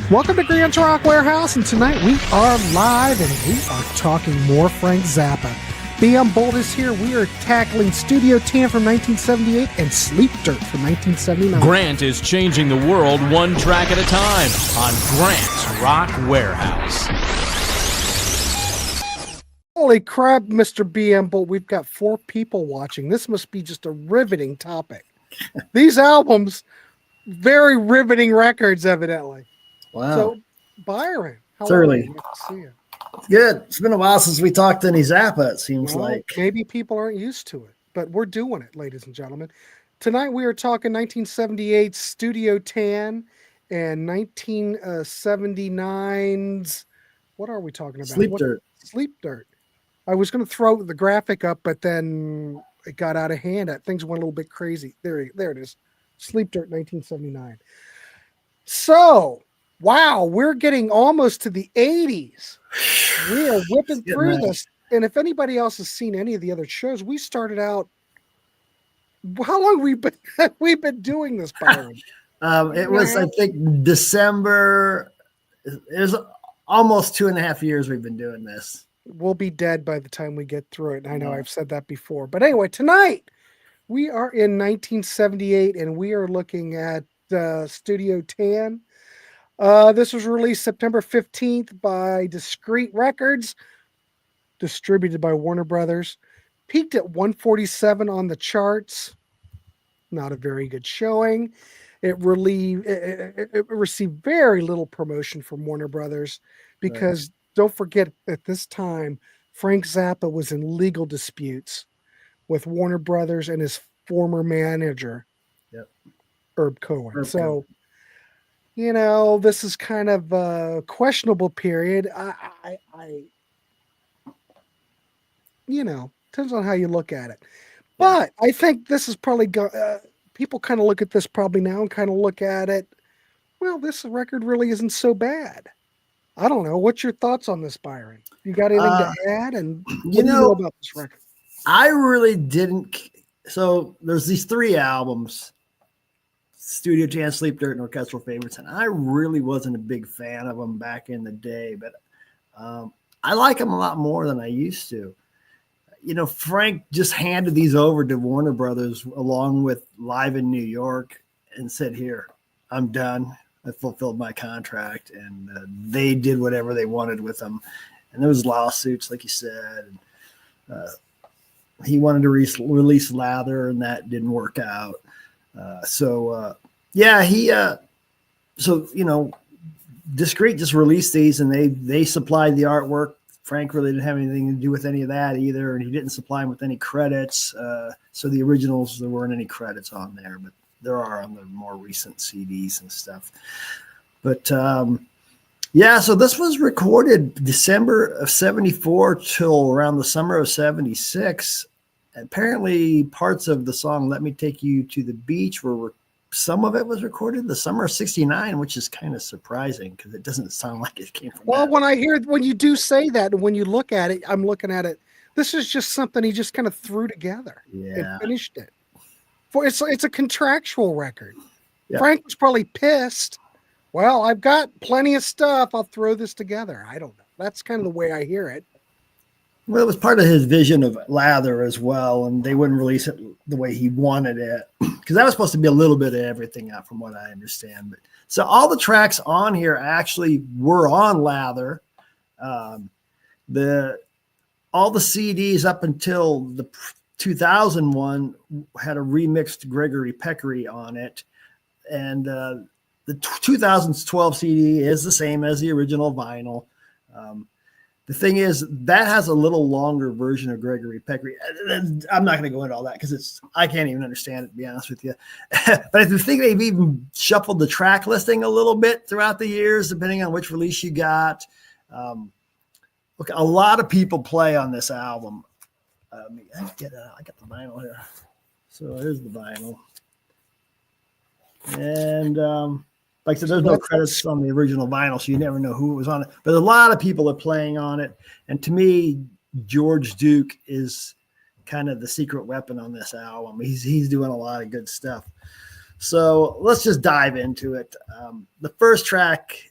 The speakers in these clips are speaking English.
Welcome to Grant's Rock Warehouse, and tonight we are live and we are talking more Frank Zappa. BM Boldt is here. We are tackling Studio 10 from 1978 and Sleep Dirt from 1979. Grant is changing the world one track at a time on Grant's Rock Warehouse. Holy crap, Mr. BM Boldt. We've got 4 people watching. This must be just a riveting topic. These albums, very riveting records, evidently. Wow. So, Byron, how It's are early. you? Good to see you. Good. It's been a while since we talked to any Zappa, it seems like. Maybe people aren't used to it, but we're doing it, ladies and gentlemen. Tonight we are talking 1978 Studio 10 and 1979's, what are we talking about? Sleep Dirt. Sleep Dirt. I was going to throw the graphic up, but then it got out of hand. Things went a little bit crazy. There it is. Sleep Dirt 1979. So, wow, we're getting almost to the 80s. We are whipping through this. And if anybody else has seen any of the other shows, we started out. How long have we been doing this, Byron? It was, I think, December. It was almost 2.5 years we've been doing this. We'll be dead by the time we get through it. And I know I've said that before. But anyway, tonight we are in 1978 and we are looking at Studio 10. This was released September 15th by Discreet Records, distributed by Warner Brothers. Peaked at 147 on the charts. Not a very good showing. It received very little promotion from Warner Brothers because don't forget, at this time, Frank Zappa was in legal disputes with Warner Brothers and his former manager, Herb Cohen. So, you know, this is kind of a questionable period. I you know, depends on how you look at it. But I think this is probably, people kind of look at this probably now and kind of look at it, well, this record really isn't so bad. I don't know. What's your thoughts on this, Byron? You got anything to add? And what do you know about this record? I really didn't. So there's these 3 albums, Studio 10, Sleep Dirt, and Orchestral Favorites, and I really wasn't a big fan of them back in the day, but I like them a lot more than I used to. You know, Frank just handed these over to Warner Brothers along with Live in New York and said, here, I'm done. I fulfilled my contract, and they did whatever they wanted with them. And there was lawsuits, like you said. And, he wanted to release Lather, and that didn't work out. So, you know, Discreet just released these, and they supplied the artwork. Frank really didn't have anything to do with any of that either, and he didn't supply them with any credits. So the originals, there weren't any credits on there, but there are on the more recent CDs and stuff. But so this was recorded December of 74 till around the summer of 76. Apparently parts of the song Let Me Take You to the Beach some of it was recorded the summer of 69, which is kind of surprising because it doesn't sound like it came from when you do say that, and when you look at it, I'm looking at it, this is just something he just kind of threw together and finished it. It's a contractual record. Yeah. Frank was probably pissed. Well, I've got plenty of stuff. I'll throw this together. I don't know. That's kind of the way I hear it. Well, it was part of his vision of Lather as well, and they wouldn't release it the way he wanted it because that was supposed to be a little bit of everything out from what I understand. But so all the tracks on here actually were on Lather. All the CDs up until the 2001 had a remixed Gregory Peccary on it, and the 2012 CD is the same as the original vinyl. The thing is, that has a little longer version of Gregory Peccary. I'm not going to go into all that because I can't even understand it, to be honest with you. But I think they've even shuffled the track listing a little bit throughout the years, depending on which release you got. Look, a lot of people play on this album. I got the vinyl here. So here's the vinyl. And like I said, there's no credits on the original vinyl, so you never know who was on it. But a lot of people are playing on it. And to me, George Duke is kind of the secret weapon on this album. He's doing a lot of good stuff. So let's just dive into it. The first track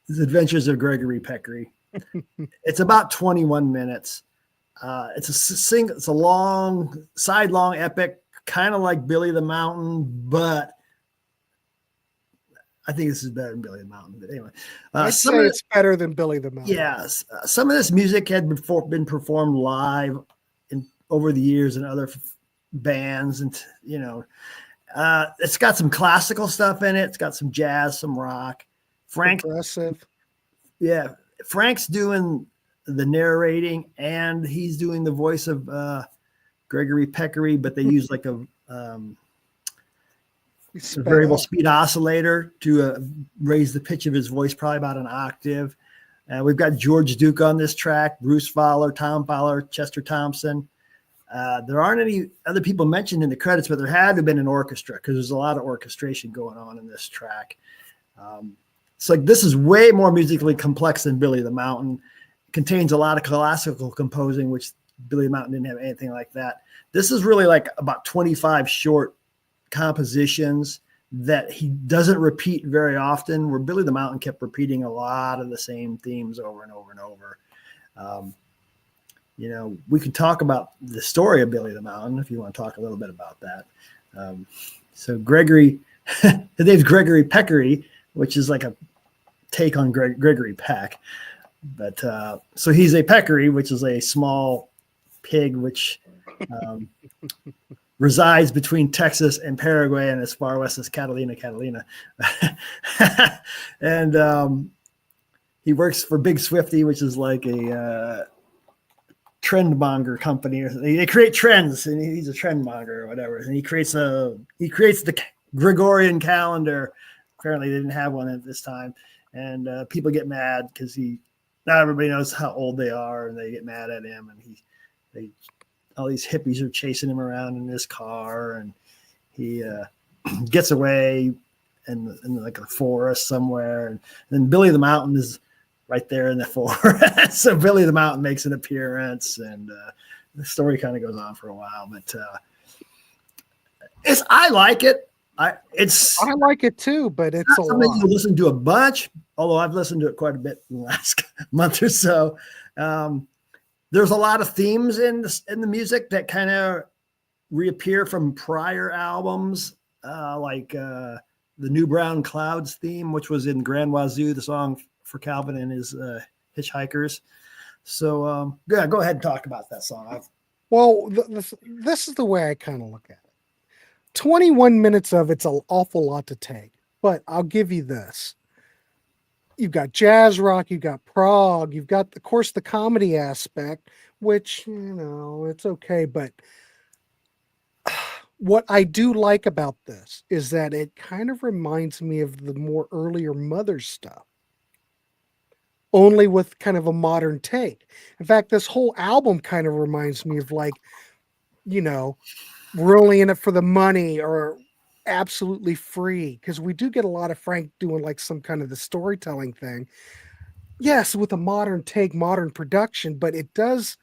The Adventures of Gregory Peccary. It's about 21 minutes. It's a long, sidelong epic, kind of like Billy the Mountain, but I think this is better than Billy the Mountain. But anyway, I'd say it's better than Billy the Mountain. Yes, some of this music had been performed live over the years in other bands, and it's got some classical stuff in it. It's got some jazz, some rock. Progressive. Yeah, Frank's doing the narrating, and he's doing the voice of Gregory Peccary, but they use like a variable speed oscillator to raise the pitch of his voice, probably about an octave. We've got George Duke on this track, Bruce Fowler, Tom Fowler, Chester Thompson. There aren't any other people mentioned in the credits, but there had to have been an orchestra because there's a lot of orchestration going on in this track. So this is way more musically complex than Billy the Mountain. It contains a lot of classical composing, which Billy the Mountain didn't have anything like that. This is really like about 25 short compositions that he doesn't repeat very often, where Billy the Mountain kept repeating a lot of the same themes over and over and over. We could talk about the story of Billy the Mountain if you want to talk a little bit about that. So Gregory, his name's Gregory Peccary, which is like a take on Gregory Peck. But so he's a peccary, which is a small pig, which resides between Texas and Paraguay and as far west as Catalina. And he works for Big Swifty, which is like a trendmonger company. They create trends, and he's a trendmonger or whatever. And he creates the Gregorian calendar. Apparently, they didn't have one at this time, and people get mad because not everybody knows how old they are, and they get mad at him. And all these hippies are chasing him around in his car, and he gets away in like a forest somewhere. And then Billy the Mountain is right there in the forest. So Billy the Mountain makes an appearance, and the story kind of goes on for a while. But I like it. I like it too, but it's a something lot. you listen to a bunch, although I've listened to it quite a bit in the last month or so. There's a lot of themes in the music that kind of reappear from prior albums, like the New Brown Clouds theme, which was in Grand Wazoo, the song for Calvin and his Hitchhikers. So go ahead and talk about that song. This is the way I kind of look at it. 21 minutes of it's an awful lot to take, but I'll give you this. You've got jazz rock, you've got prog, you've got, of course, the comedy aspect, which, it's okay. But what I do like about this is that it kind of reminds me of the more earlier Mother stuff, only with kind of a modern take. In fact, this whole album kind of reminds me of like, we're only in it for the money or absolutely free, because we do get a lot of Frank doing like some kind of the storytelling thing. Yes, with a modern take, modern production, but it does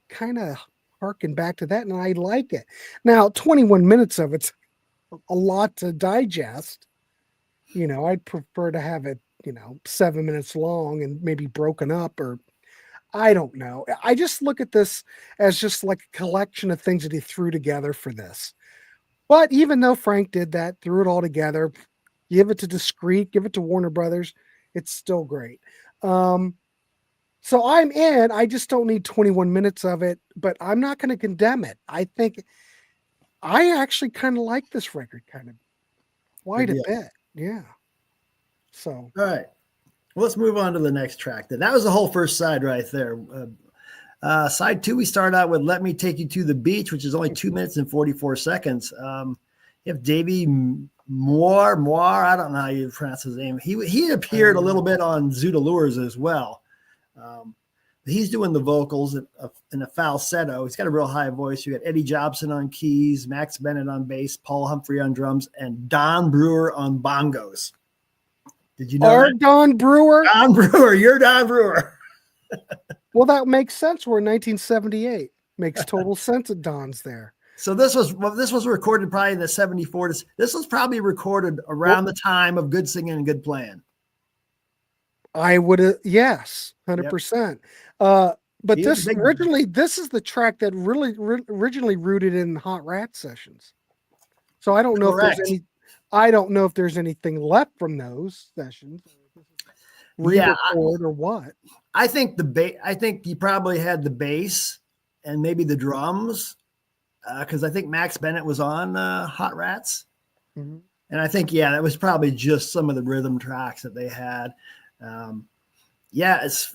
kind of harken back to that, and I like it. Now, 21 minutes of it's a lot to digest. I'd prefer to have it, 7 minutes long and maybe broken up, or I don't know. I just look at this as just like a collection of things that he threw together for this. But even though Frank did that, threw it all together, give it to Discreet, give it to Warner Brothers, it's still great. So I'm in. I just don't need 21 minutes of it, but I'm not going to condemn it. I think I actually kind of like this record kind of quite a bit. Yeah. So. All right. Well, let's move on to the next track. That was the whole first side right there. Side 2, we start out with Let Me Take You to the Beach, which is only 2 minutes and 44 seconds. You have Davey Moore, I don't know how you pronounce his name. He appeared a little bit on Zoot Allures as well. He's doing the vocals in a falsetto. He's got a real high voice. You got Eddie Jobson on keys, Max Bennett on bass, Paul Humphrey on drums, and Don Brewer on bongos. Did you know that? Don Brewer? Don Brewer. You're Don Brewer. Well, that makes sense. We're in 1978. Makes total sense that Don's there. So this was recorded probably in the 74. This was probably recorded around the time of Good Singing and Good Playing. I would have, yes, Yep. 100%. But He was a this big originally, this is the track that really originally rooted in Hot Rat sessions. So I don't know if there's correct. I don't know if there's anything left from those sessions, Yeah, re-record or what. I think I think he probably had the bass and maybe the drums, because I think Max Bennett was on Hot Rats, Mhm. and I think that was probably just some of the rhythm tracks that they had. Yeah, it's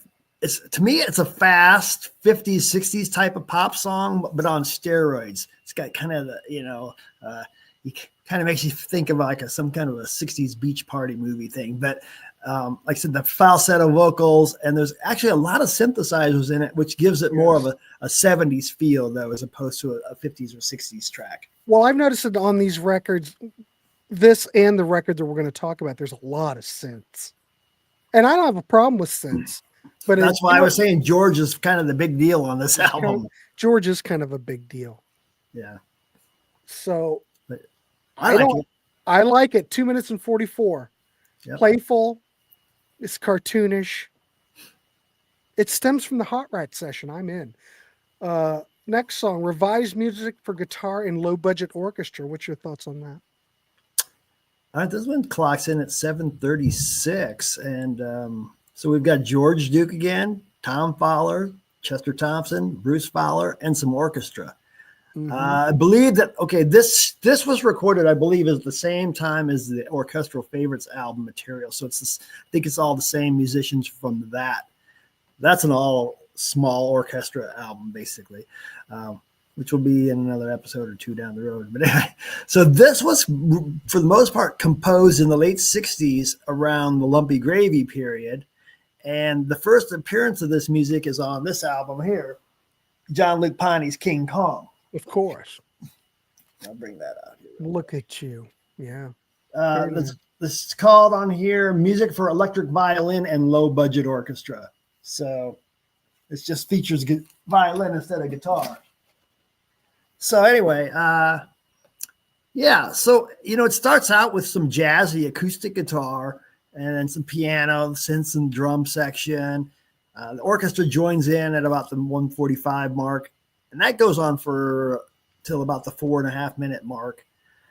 to me it's a fast 50s 60s type of pop song, but on steroids. It's got kind of you kind of makes you think of like some kind of a 60s beach party movie thing. But like I said, the falsetto vocals, and there's actually a lot of synthesizers in it, which gives it more of a 70s feel, though, as opposed to a 50s or 60s track. Well, I've noticed that on these records, this and the record that we're going to talk about, there's a lot of synths. And I don't have a problem with synths. But that's why I was saying George is kind of the big deal on this album. George is kind of a big deal. Yeah. So but I like it. 2 minutes and 44. Yep. Playful. It's cartoonish. It stems from the Hot Rat session. I'm in. Next song, revised music for guitar and low budget orchestra. What's your thoughts on that? All right, this one clocks in at 7:36, and so we've got George Duke again, Tom Fowler, Chester Thompson, Bruce Fowler, and some orchestra. Mm-hmm. I believe that this was recorded, I believe, at the same time as the Orchestral Favorites album material. So I think it's all the same musicians from that. That's an all small orchestra album, basically. Which will be in another episode or two down the road. But anyway, so this was, for the most part, composed in the late 60s around the Lumpy Gravy period. And the first appearance of this music is on this album here, John Luke Ponty's King Kong. Of course. I'll bring that out here. Look at you. Yeah. This is called on here Music for Electric Violin and Low Budget Orchestra. So it just features violin instead of guitar. So anyway, so, it starts out with some jazzy acoustic guitar and then some piano, synths and drum section. The orchestra joins in at about the 1:45 mark, and that goes on till about the 4.5 minute mark.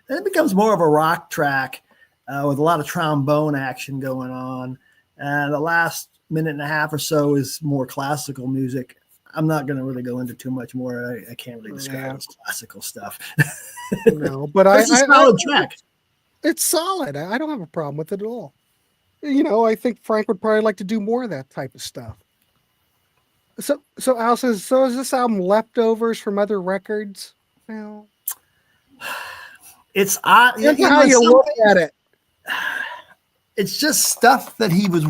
Then it becomes more of a rock track with a lot of trombone action going on. And the last minute and a half or so is more classical music. I'm not going to really go into too much more. I can't really describe this classical stuff. No, but it's a solid track. It's solid. I don't have a problem with it at all. I think Frank would probably like to do more of that type of stuff. So Al says, so is this album leftovers from other records? Well, it's odd. How you look at it. It's just stuff that he was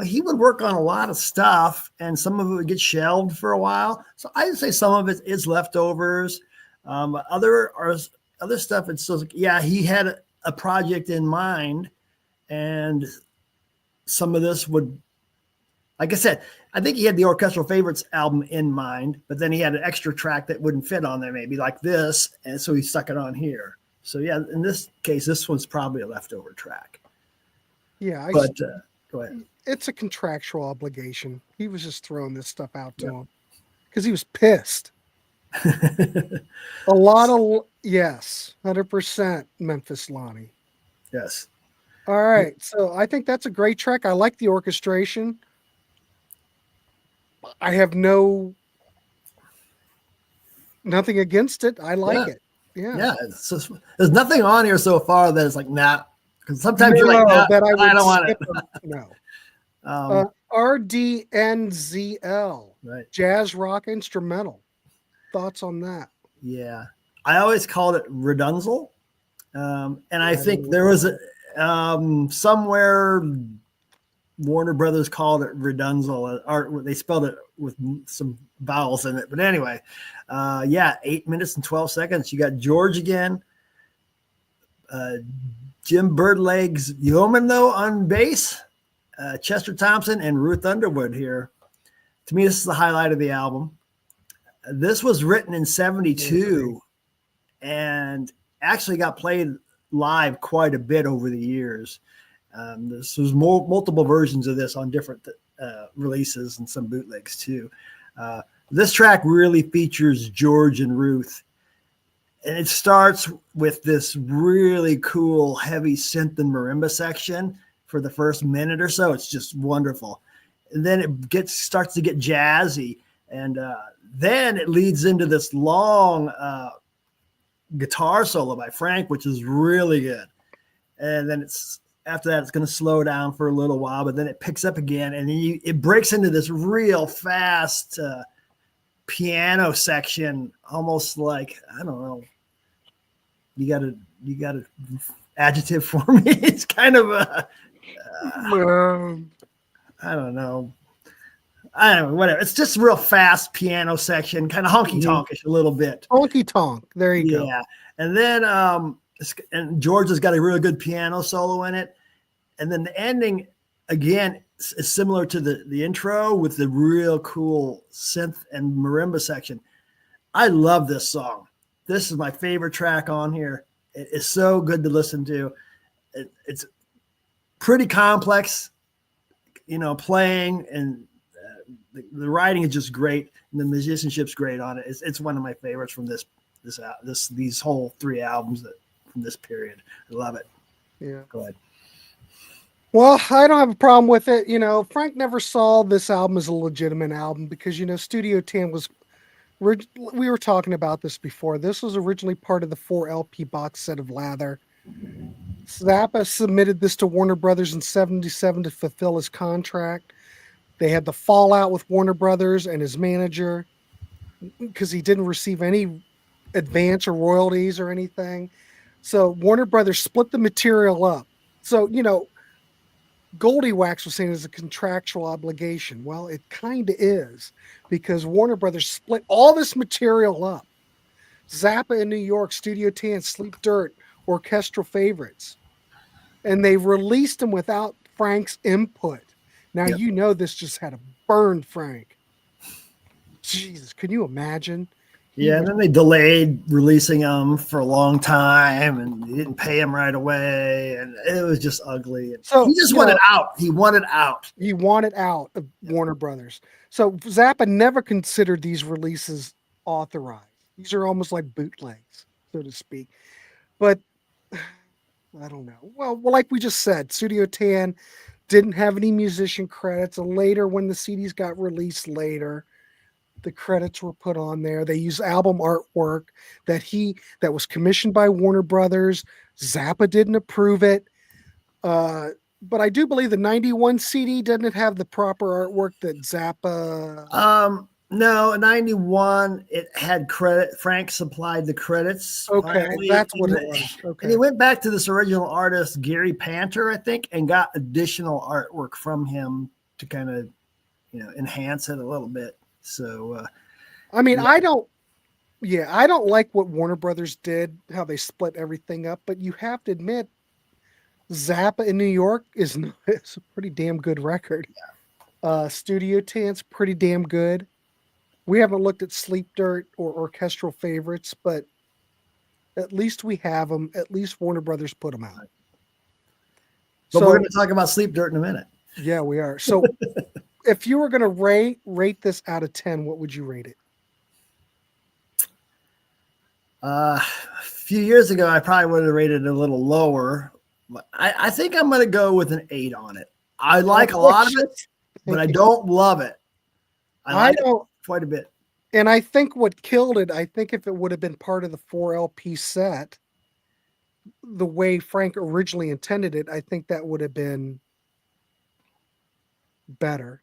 he would work on a lot of stuff, and some of it would get shelved for a while. So I'd say some of it is leftovers. Other stuff, it's still, he had a project in mind, and some of this would, like I said, I think he had the Orchestral Favorites album in mind, but then he had an extra track that wouldn't fit on there, maybe like this, and so he stuck it on here. So in this case, this one's probably a leftover track. Yeah, go ahead. It's a contractual obligation. He was just throwing this stuff out to him because he was pissed. A lot of 100% Memphis Lonnie. Yes. All right, so I think that's a great track. I like the orchestration. I have nothing against it. I like it. Yeah. There's nothing on here so far that is like nah. Because sometimes you're like, nah, that I don't want it. No. RDNZL, right? Jazz rock instrumental. Thoughts on that? Yeah, I always called it redunzel, and I think there was somewhere Warner Brothers called it redunzel, or they spelled it with some vowels in it. But anyway, 8 minutes and 12 seconds. You got George again, Jim Birdleg's Yeoman though on bass. Chester Thompson and Ruth Underwood here. To me, this is the highlight of the album. This was written in 1972 and actually got played live quite a bit over the years. This was multiple versions of this on different releases and some bootlegs too. This track really features George and Ruth. And it starts with this really cool, heavy synth and marimba section for the first minute or so. It's just wonderful. And then it starts to get jazzy. And then it leads into this long guitar solo by Frank, which is really good. And then after that, it's going to slow down for a little while, but then it picks up again. And then it breaks into this real fast piano section, almost like, I don't know, you got a adjective for me. It's kind of a I don't know, whatever. It's just real fast piano section, kind of honky tonkish a little bit. Honky tonk, there you go. Yeah. And then and George has got a really good piano solo in it. And then the ending again is similar to the intro with the real cool synth and marimba section. I love this song. This is my favorite track on here. It is so good to listen to. It's pretty complex, playing, and the writing is just great, and the musicianship's great on it. It's one of my favorites from these whole 3 albums from this period. I love it. Yeah. Go ahead. Well, I don't have a problem with it. Frank never saw this album as a legitimate album because, Studio 10 was, we were talking about this before. This was originally part of the 4 LP box set of Lather. Zappa submitted this to Warner Brothers in 1977 to fulfill his contract. They had the fallout with Warner Brothers and his manager because he didn't receive any advance or royalties or anything. So Warner Brothers split the material up. So, Goldie Wax was saying it's a contractual obligation. Well, it kind of is because Warner Brothers split all this material up. Zappa in New York, Studio 10, Sleep Dirt, orchestral favorites. And they released them without Frank's input. Now, this just had to burn Frank. Jesus, can you imagine? Yeah, and then they delayed releasing them for a long time, and they didn't pay him right away, and it was just ugly. So he just wanted out. He wanted out. He wanted out of Warner Brothers. So Zappa never considered these releases authorized. These are almost like bootlegs, so to speak. But I don't know. Well, like we just said, Studio 10 didn't have any musician credits. And later, when the CDs got released later, the credits were put on there. They used album artwork that was commissioned by Warner Brothers. Zappa didn't approve it. But I do believe the 91 CD doesn't have the proper artwork that Zappa. No, 91, it had credit. Frank supplied the credits. Okay, that's what it was. Okay. And he went back to this original artist, Gary Panter, I think, and got additional artwork from him to kind of, enhance it a little bit. So, I mean, I don't like what Warner Brothers did, how they split everything up, but you have to admit, Zappa in New York is a pretty damn good record. Yeah. Studio 10's pretty damn good. We haven't looked at Sleep Dirt or orchestral favorites, but at least we have them. At least Warner Brothers put them out. But we're going to talk about Sleep Dirt in a minute. Yeah, we are. So if you were going to rate this out of 10, what would you rate it? A few years ago, I probably would have rated it a little lower. I think I'm going to go with an 8 on it. I like a lot of it, but I don't love it. I don't quite a bit. And I think what killed it, I think if it would have been part of the 4 LP set, the way Frank originally intended it, I think that would have been better.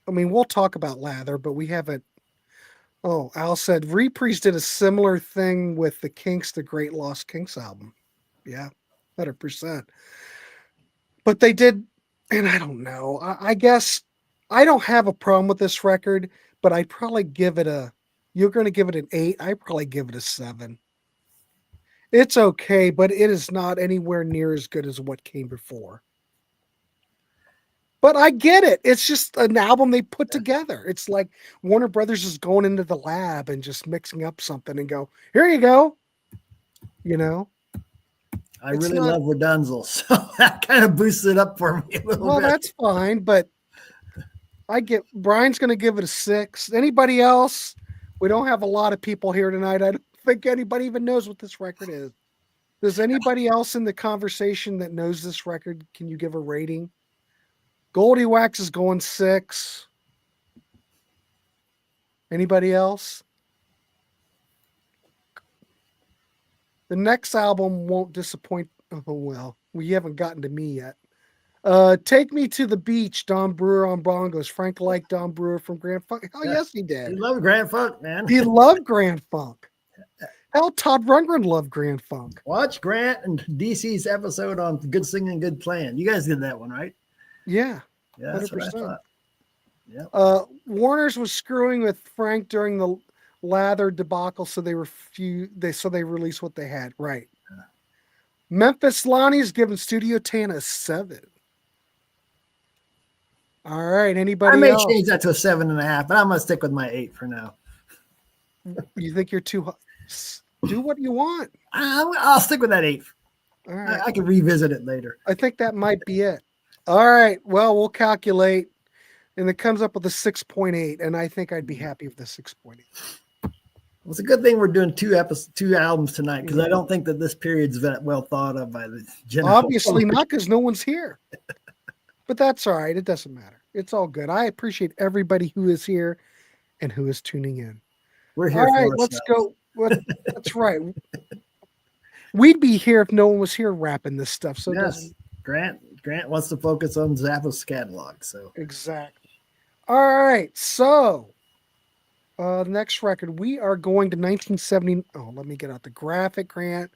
I mean, we'll talk about Lather, but we haven't. Oh, Al said Reprise did a similar thing with the Kinks, the Great Lost Kinks album. Yeah, 100%. But they did, and I don't know. I guess I don't have a problem with this record, but I'd probably give it you're going to give it an 8. I'd probably give it a 7. It's okay, but it is not anywhere near as good as what came before. But I get it. It's just an album they put together. It's like Warner Brothers is going into the lab and just mixing up something and go, here you go. I It's really not. love Redunzel, so that kind of boosts it up for me a little Well, bit. that's fine, but Brian's going to give it a 6. Anybody else? We don't have a lot of people here tonight. I don't think anybody even knows what this record is. Does anybody else in the conversation that knows this record, can you give a rating? Goldie Wax is going 6. Anybody else? The next album won't disappoint. Oh, well, we haven't gotten to me yet. Take Me to the Beach, Don Brewer on bongos. Frank liked Don Brewer from Grand Funk. Oh, yes, he He did. loved Grand Funk, man. He loved Grand Funk. Hell, Todd Rundgren loved Grand Funk. Watch Grant and DC's episode on Good Singing, Good Playing. You guys did that one, right? Yeah, Yeah, that's 100%. what I thought. Yep. Warner's was screwing with Frank during the Lather debacle, so they released what they had. Right. Memphis Lonnie's giving Studio Tan a 7. All right. I Anybody may else? change that to a 7.5, but I'm gonna stick with my 8 for now. You think you're too high? Do what you want. I'll stick with that 8. All right. I can revisit it later. I think that might be it. All right. Well, we'll calculate, and it comes up with a 6.8, and I think I'd be happy with the 6.8. Well, it's a good thing we're doing two albums tonight, because I don't think that this period's that well thought of by the general. Obviously not, because no one's here. But that's all right. It doesn't matter. It's all good. I appreciate everybody who is here and who is tuning in. We're here. All right, let's go. That's right. We'd be here if no one was here wrapping this stuff. So yes, Grant wants to focus on Zappa's catalog. So exactly. All right. So next record, we are going to 1970. Oh, let me get out the graphic, Grant,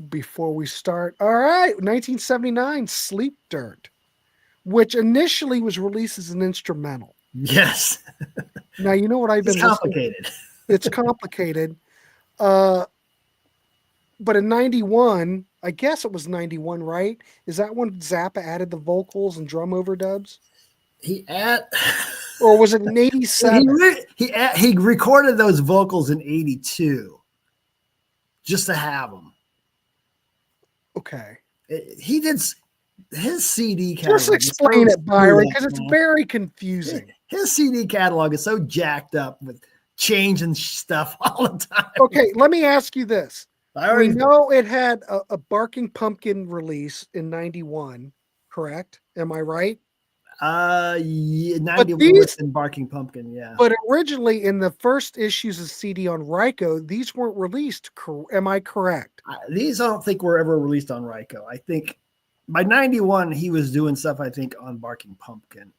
before we start. All right, 1979, Sleep Dirt, which initially was released as an instrumental. Yes. Now you know what I've been. It's complicated. It's complicated. But in 91, I guess it was 91, right? Is that when Zappa added the vocals and drum overdubs? Or was it in 87? He recorded those vocals in 82 just to have them. Okay. He did his CD catalog. Just explain it, Byron, because it's very confusing. His CD catalog is so jacked up with changing stuff all the time. Okay, let me ask you this. We know it had a Barking Pumpkin release in 91, correct? Am I right? Yeah, 91 and Barking Pumpkin, yeah. But originally in the first issues of CD on Ryko, these weren't released. Am I correct? These I don't think were ever released on Ryko. I think by 91 he was doing stuff, I think, on Barking Pumpkin.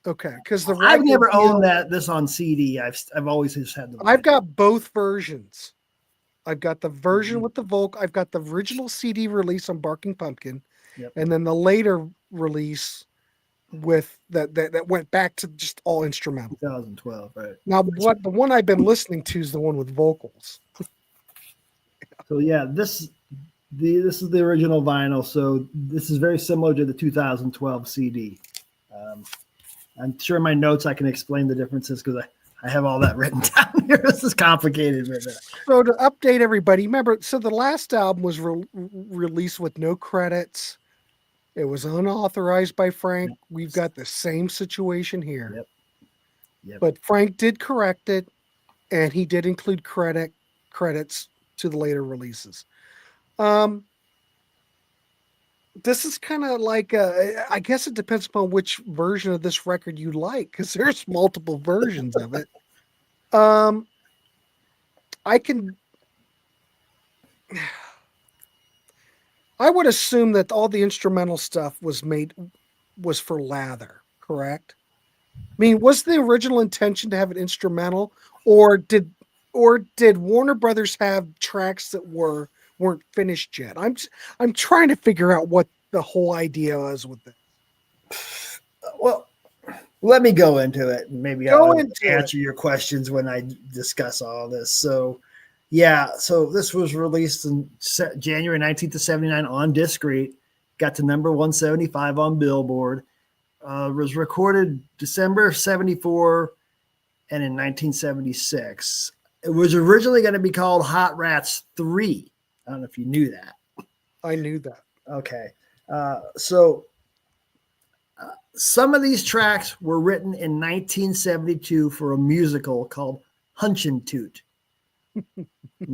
Okay, because I've never owned this on CD. I've always just had the. I've got both versions. I've got the version with the vocal. I've got the original CD release on Barking Pumpkin, and then the later release with that went back to just all instrumental. 2012, right? Now, the one I've been listening to is the one with vocals. So yeah, this is the original vinyl. So this is very similar to the 2012 CD. I'm sure in my notes I can explain the differences because I have all that written down here. This is complicated. So to update everybody, remember, so the last album was released with no credits. It was unauthorized by Frank. We've got the same situation here. Yep. But Frank did correct it, and he did include credits to the later releases. This is kind of like I guess it depends upon which version of this record you like, because there's multiple versions of it. I would assume that all the instrumental stuff was for Lather, correct? I mean, was the original intention to have an instrumental, or did Warner Brothers have tracks that weren't finished yet? I'm trying to figure out what the whole idea is with this. Well, let me go into it. Maybe I'll answer your questions when I discuss all this. So, yeah, so this was released in January 19th of 79 on Discreet. Got to number 175 on Billboard. Was recorded December 74 and in 1976. It was originally going to be called Hot Rats 3. I don't know if you knew that. I knew that. Okay. So some of these tracks were written in 1972 for a musical called Hunchin' Toot.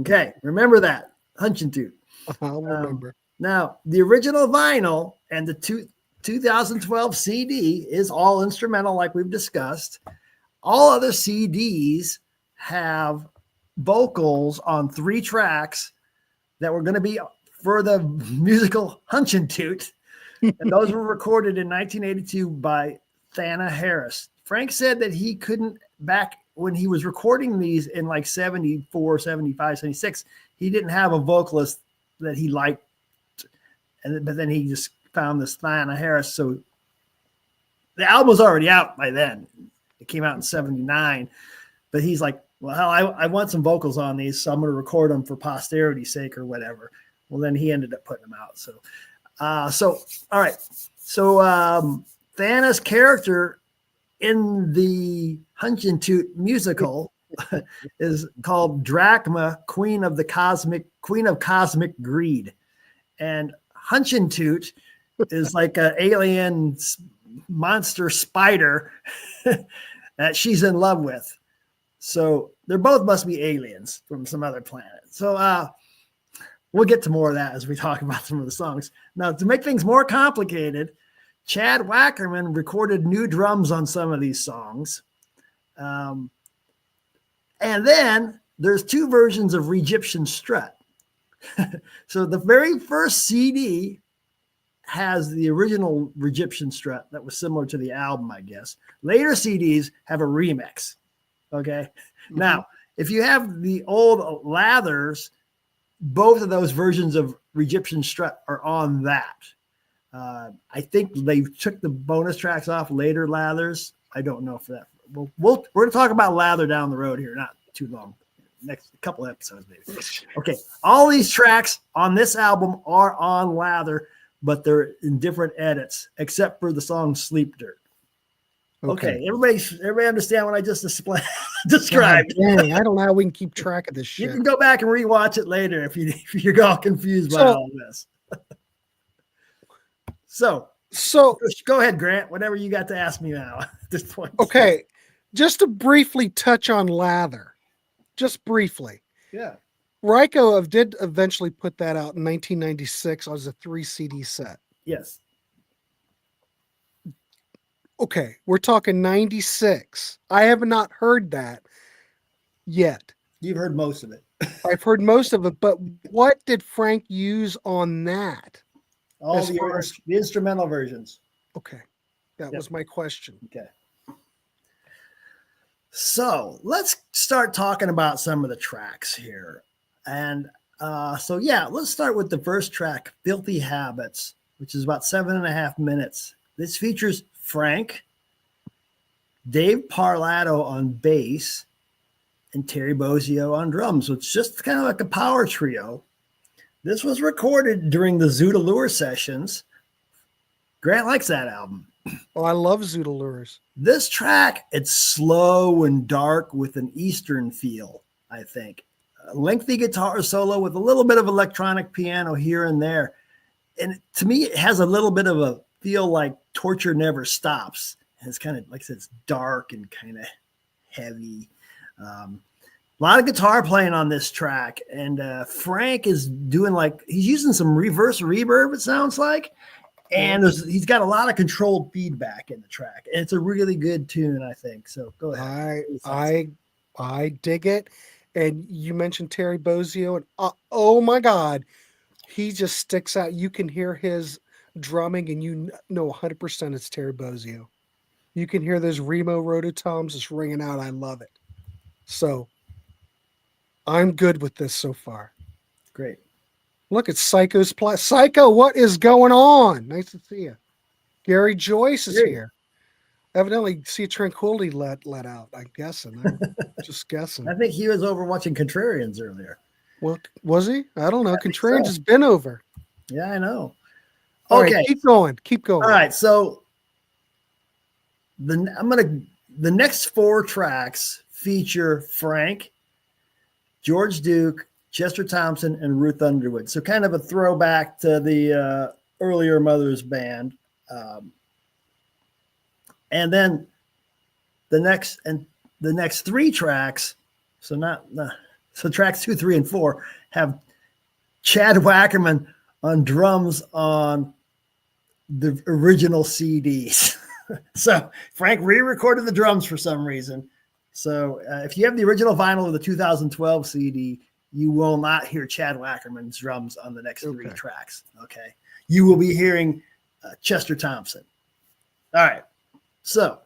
Okay. Remember that. Hunchin' Toot. I'll remember. Now, the original vinyl and the 2012 CD is all instrumental, like we've discussed. All other CDs have vocals on 3 tracks that were going to be for the musical Hunchin' Toot. And those were recorded in 1982 by Thana Harris. Frank said that he couldn't, back when he was recording these in like 74, 75, 76, he didn't have a vocalist that he liked. But then he just found this Thana Harris. So the album was already out by then. It came out in 79. But he's like, well, I want some vocals on these, so I'm going to record them for posterity's sake or whatever. Well, then he ended up putting them out. So all right. So Thana's character in the Hunchin' Toot musical is called Drachma, Queen of Cosmic Greed. And Hunchin' Toot is like an alien monster spider that she's in love with. So they're both must be aliens from some other planet. So we'll get to more of that as we talk about some of the songs. Now, to make things more complicated, Chad Wackerman recorded new drums on some of these songs. And then there's 2 versions of Egyptian Strut. So the very first CD has the original Egyptian Strut that was similar to the album, I guess. Later CDs have a remix. Okay. Mm-hmm. Now, if you have the old Lathers, both of those versions of Egyptian Strut are on that. I think they took the bonus tracks off later Lathers. I don't know for that. We're going to talk about Lather down the road here, not too long. Next couple episodes, maybe. Okay. All these tracks on this album are on Lather, but they're in different edits, except for the song Sleep Dirt. Okay. Everybody understand what I just described? God, dang, I don't know how we can keep track of this shit. You can go back and rewatch it later if you're all confused by all this. So go ahead, Grant. Whatever you got to ask me now at this point. Okay. Just to briefly touch on Lather. Just briefly. Yeah. Ryko did eventually put that out in 1996 as a 3 CD set. Yes. Okay, we're talking 96. I have not heard that yet. You've heard most of it. I've heard most of it, but what did Frank use on that? All the instrumental versions. Okay, that was my question. Okay. So let's start talking about some of the tracks here. And let's start with the first track, Filthy Habits, which is about 7.5 minutes. This features Frank, Dave Parlato on bass, and Terry Bozzio on drums. So it's just kind of like a power trio. This was recorded during the Zoodalure sessions. Grant likes that album. Oh, I love Zoodalures. This track, it's slow and dark with an Eastern feel, I think. A lengthy guitar solo with a little bit of electronic piano here and there. And to me, it has a little bit of a feel like Torture Never Stops. And it's kind of, like I said, it's dark and kind of heavy. A lot of guitar playing on this track. And Frank is doing he's using some reverse reverb, it sounds like. And he's got a lot of controlled feedback in the track. And it's a really good tune, I think. So go ahead. I dig it. And you mentioned Terry Bozzio, and oh my God, he just sticks out. You can hear his drumming, and you know 100% it's Terry Bozzio. You can hear those Remo rototoms just ringing out. I love it. So I'm good with this so far. Great. Look, it's Psycho's plot. Psycho, what is going on? Nice to see you. Gary Joyce is here. Evidently, see Tranquility let out. I'm guessing. I'm just guessing. I think he was over watching Contrarians earlier. Well, was he? I don't know. Contrarians has been over. Yeah, I know. Okay, right, keep going. Keep going. All right, so the next 4 tracks feature Frank, George Duke, Chester Thompson, and Ruth Underwood. So kind of a throwback to the earlier Mothers band. And then the next three tracks, so tracks 2, 3, and 4 have Chad Wackerman on drums on the original CDs. So Frank re-recorded the drums for some reason. So if you have the original vinyl of the 2012 CD, you will not hear Chad Wackerman's drums on the next three tracks. Okay. You will be hearing Chester Thompson. All right. So.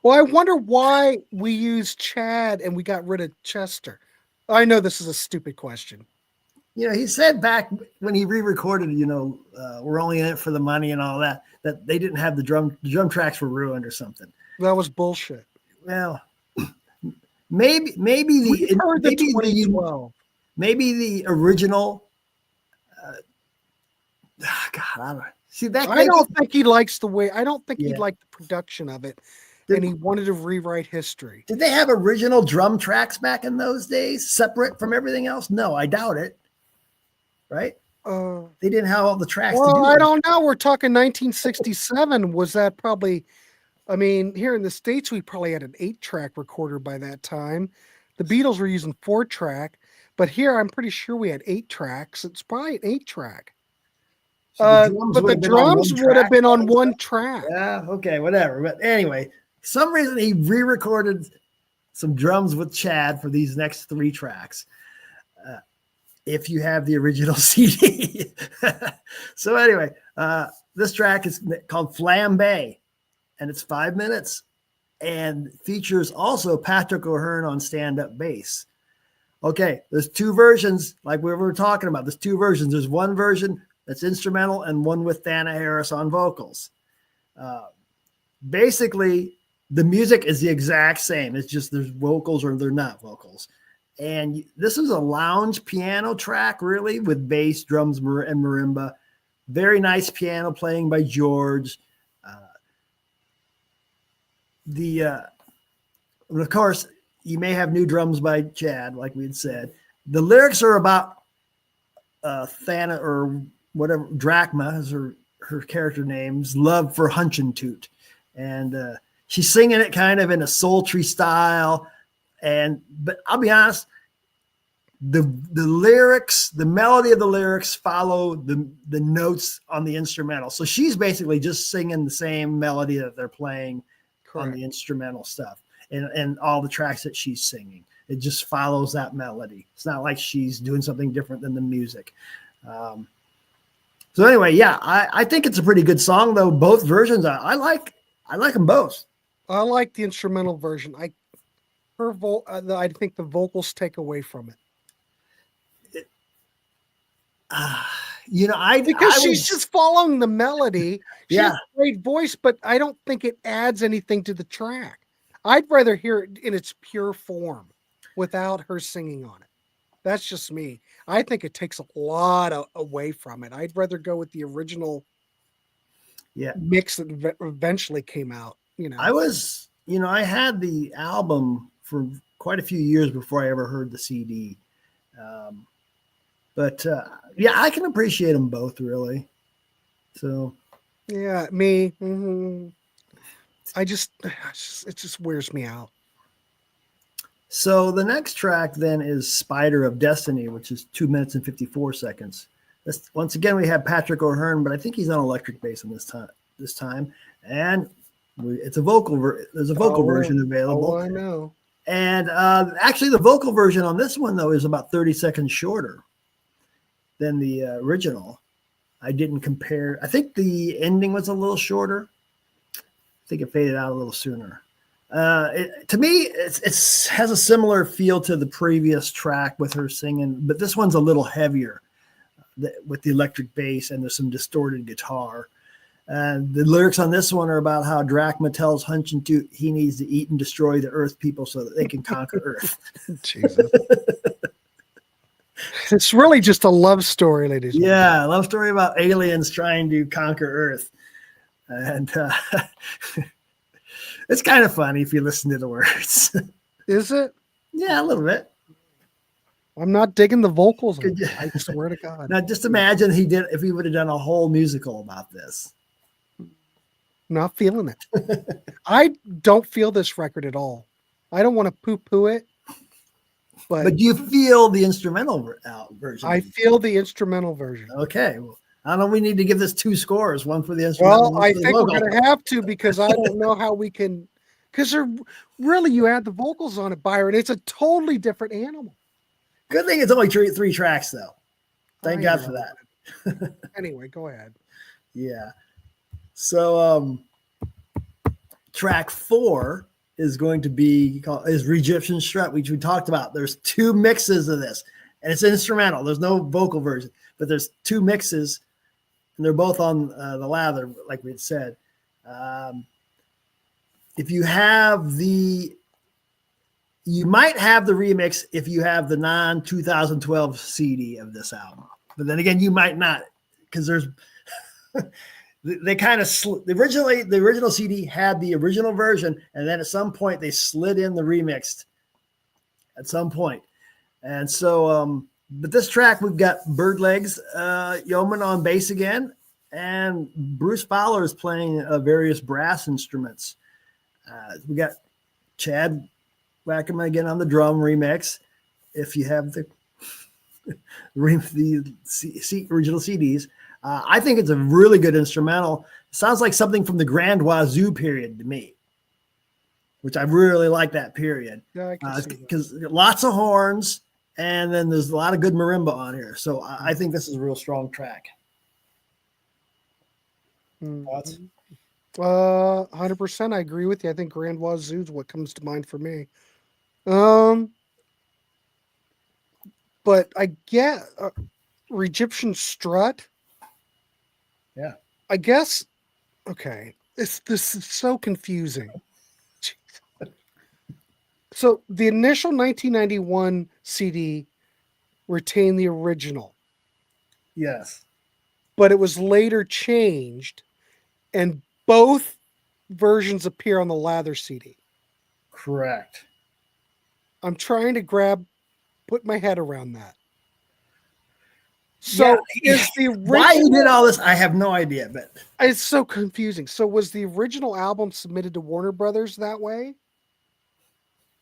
Well, I wonder why we used Chad and we got rid of Chester. I know this is a stupid question. He said back when he re-recorded, we're only in it for the money and all that they didn't have the drum tracks were ruined or something. That was bullshit. Well, maybe the original. God, I don't know. See that. I don't think he likes the way. I don't think he liked the production of it, and he wanted to rewrite history. Did they have original drum tracks back in those days, separate from everything else? No, I doubt it. Right? They didn't have all the tracks. Well, I don't know. We're talking 1967. Was that probably? I mean, here in the States, we probably had an 8-track recorder by that time. The Beatles were using 4-track, but here I'm pretty sure we had 8 tracks. It's probably an 8-track. But the drums would have been on one track. Yeah, okay, whatever. But anyway, some reason he re-recorded some drums with Chad for these next 3 tracks. If you have the original CD. So anyway, this track is called Flambe, and it's 5 minutes and features also Patrick O'Hearn on stand-up bass. Okay, there's 2 versions, like we were talking about. There's 2 versions. There's one version that's instrumental and one with Thana Harris on vocals. Basically, the music is the exact same. It's just there's vocals or they're not vocals. And this is a lounge piano track, really, with bass, drums, and marimba. Very nice piano playing by George. Of course, you may have new drums by Chad, like we had said. The lyrics are about Thana or whatever, Drachma is her character name's love for Hunchintoot. And she's singing it kind of in a sultry style. But I'll be honest, the lyrics, the melody of the lyrics follow the notes on the instrumental. So she's basically just singing the same melody that they're playing on the instrumental stuff and all the tracks that she's singing. It just follows that melody. It's not like she's doing something different than the music. So anyway, yeah, I think it's a pretty good song, though. Both versions, I like them both. I like the instrumental version. I think the vocals take away from it. She's just following the melody. She has a great voice, but I don't think it adds anything to the track. I'd rather hear it in its pure form without her singing on it. That's just me. I think it takes a lot away from it. I'd rather go with the original mix that eventually came out. I had the album for quite a few years before I ever heard the CD. But I can appreciate them both, really. So, yeah, me. Mm-hmm. It just wears me out. So the next track then is Spider of Destiny, which is 2 minutes and 54 seconds. Once again, we have Patrick O'Hearn, but I think he's on electric bass on this time. And it's a there's a vocal version available. Oh, I know. And actually the vocal version on this one, though, is about 30 seconds shorter than the original. I didn't compare. I think the ending was a little shorter. I think it faded out a little sooner. To me, it has a similar feel to the previous track with her singing, but this one's a little heavier with the electric bass and there's some distorted guitar. And the lyrics on this one are about how Drachma tells Hunchintoot he needs to eat and destroy the Earth people so that they can conquer Earth. Jesus. It's really just a love story, ladies. Yeah, love story about aliens trying to conquer Earth. And it's kind of funny if you listen to the words. Is it? Yeah, a little bit. I'm not digging the vocals. Could you- I swear to God. Now, just imagine if he would have done a whole musical about this. Not feeling it. I don't feel this record at all. I don't want to poo-poo it, But you feel the instrumental version. I feel the instrumental version. Okay. Well, I don't know. We need to give this 2 scores, one for the instrumental. Well, I think we're going to have to, because I don't know how we can, because really, you add the vocals on it, Byron. It's a totally different animal. Good thing it's only 3 tracks, though. Thank God for that. Anyway, go ahead. Yeah. So, track 4 is going to be called Egyptian Strut, which we talked about. There's 2 mixes of this, and it's instrumental. There's no vocal version, but there's 2 mixes, and they're both on the lather, like we had said. If you have you might have the remix if you have the non-2012 CD of this album, but then again, you might not, because there's they kind of the original CD had the original version, and then at some point they slid in the remixed at some point. And so, but this track, we've got Bird Legs Yeoman on bass again, and Bruce Fowler is playing various brass instruments. We got Chad Wackerman again on the drum remix. If you have the original CDs, I think it's a really good instrumental. It sounds like something from the Grand Wazoo period to me, which I really like that period. Yeah, because lots of horns, and then there's a lot of good marimba on here. So I think this is a real strong track. Thoughts? 100%. I agree with you. I think Grand Wazoo is what comes to mind for me. But I get Egyptian Strut. Yeah. I guess. Okay. This is so confusing. So the initial 1991 CD retained the original. Yes. But it was later changed, and both versions appear on the lather CD. Correct. I'm trying to put my head around that. So is the original, why he did all this, I have no idea, but it's so confusing. So was the original album submitted to Warner Brothers that way?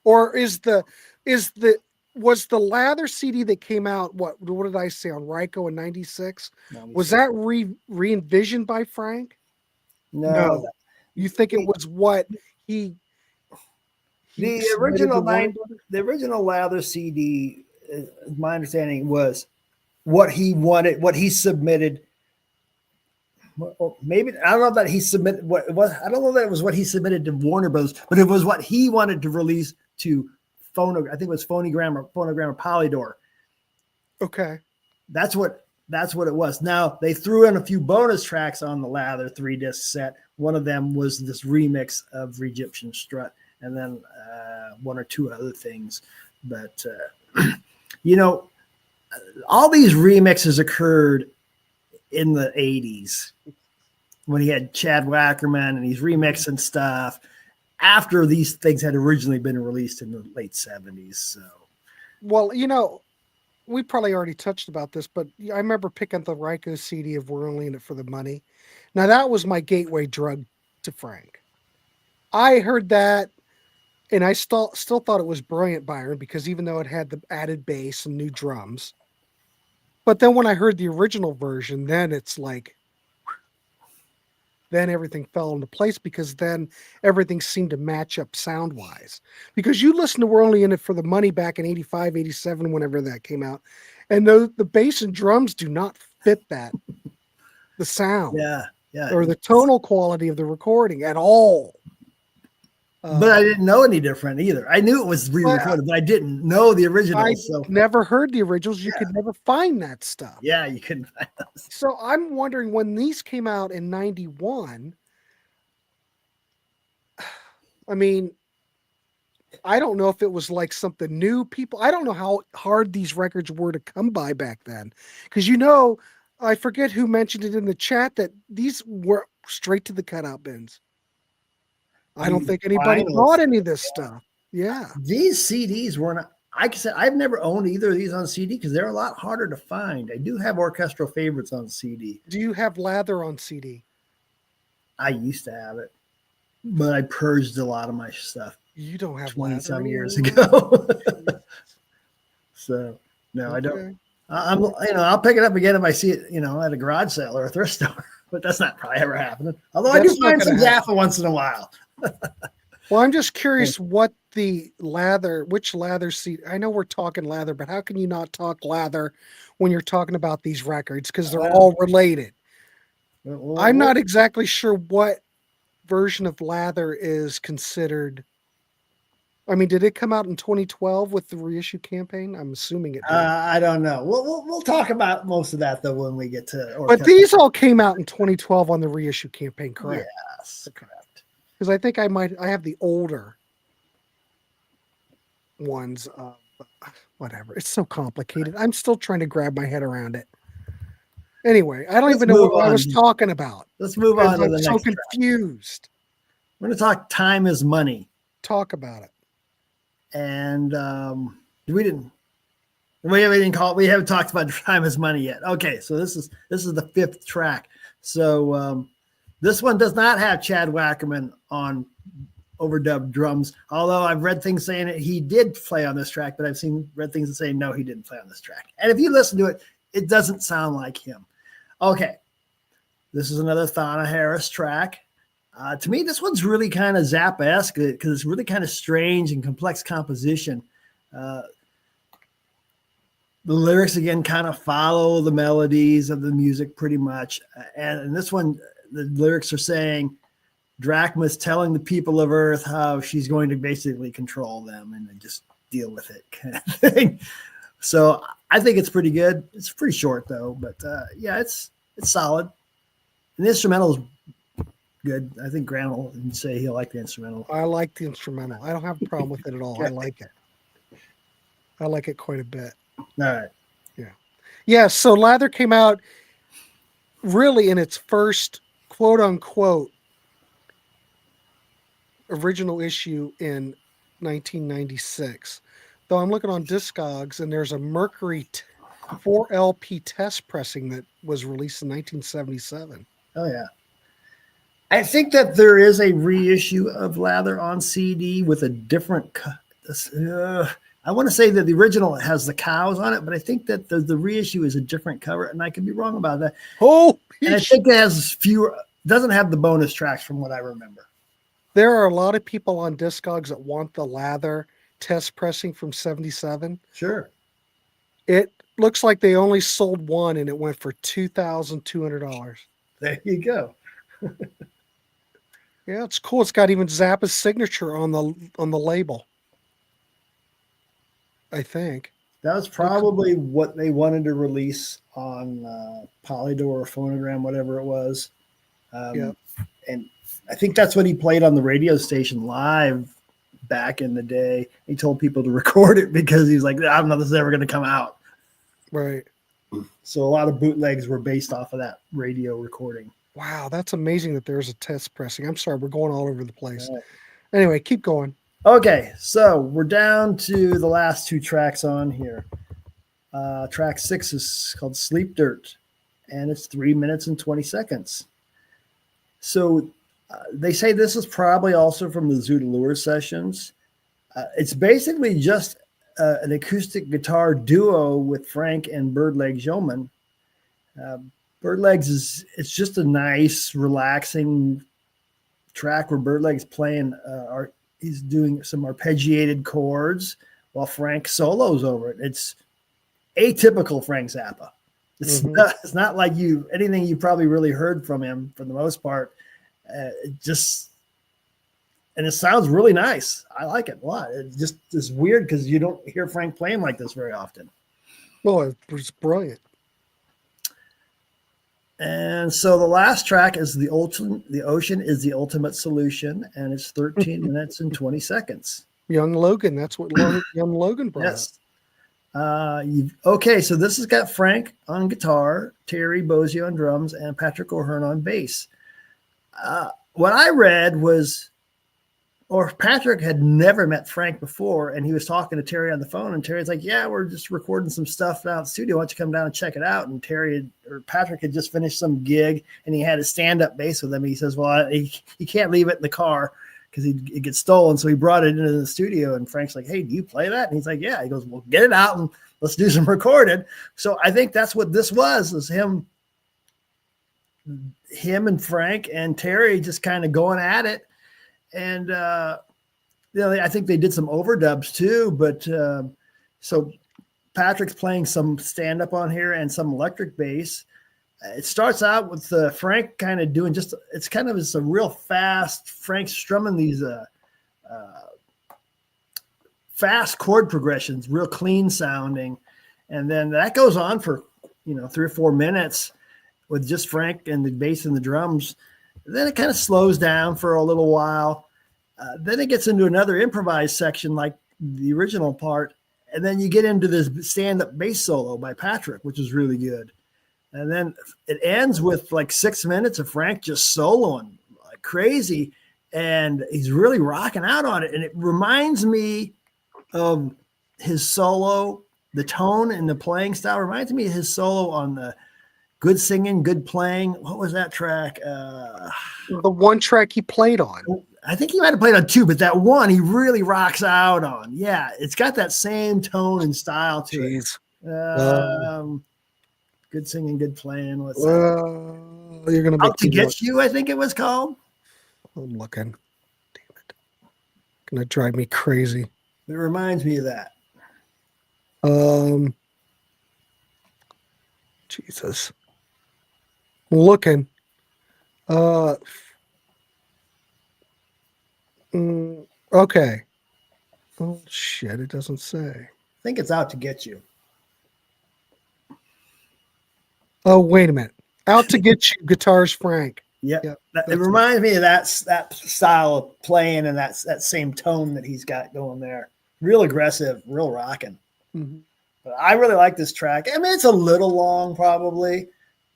Or was the lather CD that came out, what did I say, on Ryko in 96? Was that re-envisioned by Frank? No. You think it was what he the original lather CD, my understanding, was what he wanted, what he submitted. Maybe I don't know that he submitted what it was. I don't know that it was what he submitted to Warner Brothers, but it was what he wanted to release to I think it was Phonogram or Polydor. Okay, that's what it was. Now they threw in a few bonus tracks on the lather 3-disc set. One of them was this remix of Egyptian Strut, and then 1 or 2 other things. But all these remixes occurred in the 80s when he had Chad Wackerman and he's remixing stuff after these things had originally been released in the late 70s. So, well, we probably already touched about this, but I remember picking the Ryko CD of We're Only in It for the Money. Now that was my gateway drug to Frank. I heard that, and I still thought it was brilliant, Byron, because even though it had the added bass and new drums, but then when I heard the original version, then it's like, then everything fell into place, because then everything seemed to match up sound-wise. Because you listen to We're Only in It for the Money back in 85, 87, whenever that came out, and the bass and drums do not fit the sound. Yeah. Or the tonal quality of the recording at all. But I didn't know any different either. I knew it was re-recorded, but I didn't know the original. I never heard the originals. You could never find that stuff. Yeah, you couldn't find those. So I'm wondering, when these came out in 91, I mean, I don't know if it was like something new. I don't know how hard these records were to come by back then. Because I forget who mentioned it in the chat that these were straight to the cutout bins. I don't think anybody bought any of this stuff. Yeah. These CDs weren't I can say I've never owned either of these on CD because they're a lot harder to find. I do have orchestral favorites on CD. Do you have Lather on CD? I used to have it, but I purged a lot of my stuff You don't have 20 Lather some years anymore? ago. So no, I don't. Okay. I'll pick it up again if I see it, at a garage sale or a thrift store, but that's not probably ever happening. Although I do That's not find some gonna Zappa once in a while. Well, I'm just curious what which Lather seat. I know we're talking Lather, but how can you not talk Lather when you're talking about these records? Because they're all related. I'm not exactly sure what version of Lather is considered. I mean, did it come out in 2012 with the reissue campaign? I'm assuming it did. I don't know. We'll talk about most of that though when we get to. But these all came out in 2012 on the reissue campaign, correct? Yes, correct. Because I think I have the older ones. Whatever. It's so complicated. I'm still trying to grab my head around it. Anyway, I don't even know what I was talking about. Let's move on to the next. I'm so confused. We're going to talk Time is Money. Talk about it. And we haven't talked about Time is Money yet. Okay, so this is the fifth track. So this one does not have Chad Wackerman on overdub drums, although I've read things saying that he did play on this track, but I've read things that say no, he didn't play on this track. And if you listen to it, it doesn't sound like him. Okay, this is another Thana Harris track. To me, this one's really kind of Zappa-esque because it's really kind of strange and complex composition. The lyrics, again, kind of follow the melodies of the music pretty much. And in this one, the lyrics are saying, Drachma's telling the people of Earth how she's going to basically control them and then just deal with it kind of thing. So I think it's pretty good. It's pretty short though, but yeah, it's solid. And the instrumental is good. I think Grant will say he'll like the instrumental. I like the instrumental. I don't have a problem with it at all. I like it. I like it quite a bit. All right. Yeah. Yeah. So Lather came out really in its first quote unquote original issue in 1996. Though I'm looking on Discogs and there's a Mercury 4 LP test pressing that was released in 1977. Oh yeah. I think that there is a reissue of Lather on CD with a different I want to say that the original has the cows on it, but I think that the reissue is a different cover, and I could be wrong about that. Oh, and I think it has doesn't have the bonus tracks from what I remember. There are a lot of people on Discogs that want the Lather test pressing from 77. Sure. It looks like they only sold one and it went for $2,200. There you go. Yeah, it's cool. It's got even Zappa's signature on the label. I think. That was probably what they wanted to release on Polydor or Phonogram, whatever it was. Yeah. And I think that's what he played on the radio station live back in the day. He told people to record it because he's like, I don't know if this is ever going to come out. Right. So a lot of bootlegs were based off of that radio recording. Wow, that's amazing that there's a test pressing. I'm sorry, we're going all over the place. Right. Anyway, keep going. Okay, so we're down to the last two tracks on here. Track 6 is called Sleep Dirt, and it's 3 minutes and 20 seconds. So they say this is probably also from the Zoodalure sessions. It's basically just an acoustic guitar duo with Frank and Birdlegs Yeoman. Birdlegs it's just a nice, relaxing track where Birdlegs playing he's doing some arpeggiated chords while Frank solos over it. It's atypical Frank Zappa. It's not like anything you probably really heard from him for the most part. And it sounds really nice. I like it a lot. It's weird because you don't hear Frank playing like this very often. Well, it's brilliant. And so the last track is The Ocean is the Ultimate Solution, and it's 13 minutes and 20 seconds. Young Logan, that's what Young Logan brought up. Okay, so this has got Frank on guitar, Terry Bozzio on drums, and Patrick O'Hearn on bass. What I read was or Patrick had never met Frank before, and he was talking to Terry on the phone, and Terry's like, "Yeah, we're just recording some stuff down at the studio. Why don't you come down and check it out?" And Patrick had just finished some gig, and he had a stand-up bass with him. He says, "Well, he can't leave it in the car because it gets stolen." So he brought it into the studio, and Frank's like, "Hey, do you play that?" And he's like, "Yeah." He goes, "Well, get it out and let's do some recording." So I think that's what this was him and Frank and Terry just kind of going at it. And, I think they did some overdubs too, but so Patrick's playing some stand up on here and some electric bass. It starts out with Frank kind of doing it's kind of a real fast, Frank strumming these fast chord progressions, real clean sounding. And then that goes on for, 3 or 4 minutes with just Frank and the bass and the drums. Then it kind of slows down for a little while. Then it gets into another improvised section like the original part. And then you get into this stand-up bass solo by Patrick, which is really good. And then it ends with like 6 minutes of Frank just soloing like crazy. And he's really rocking out on it. And it reminds me of his solo, the tone and the playing style reminds me of his solo on the Good Singing, Good Playing. What was that track? The one track he played on. I think he might have played on 2, but that one he really rocks out on. Yeah, it's got that same tone and style to it. Good Singing, Good Playing. What's that? You're gonna Out to Get You, I think it was called. I'm looking. Damn it. Gonna drive me crazy. It reminds me of that. Jesus. I'm looking. Okay. Oh shit! It doesn't say. I think it's Out to Get You. Oh wait a minute! Out to Get You, Guitars Frank. Yep. It reminds me of that style of playing and that same tone that he's got going there. Real aggressive, real rocking. Mm-hmm. But I really like this track. I mean, it's a little long probably,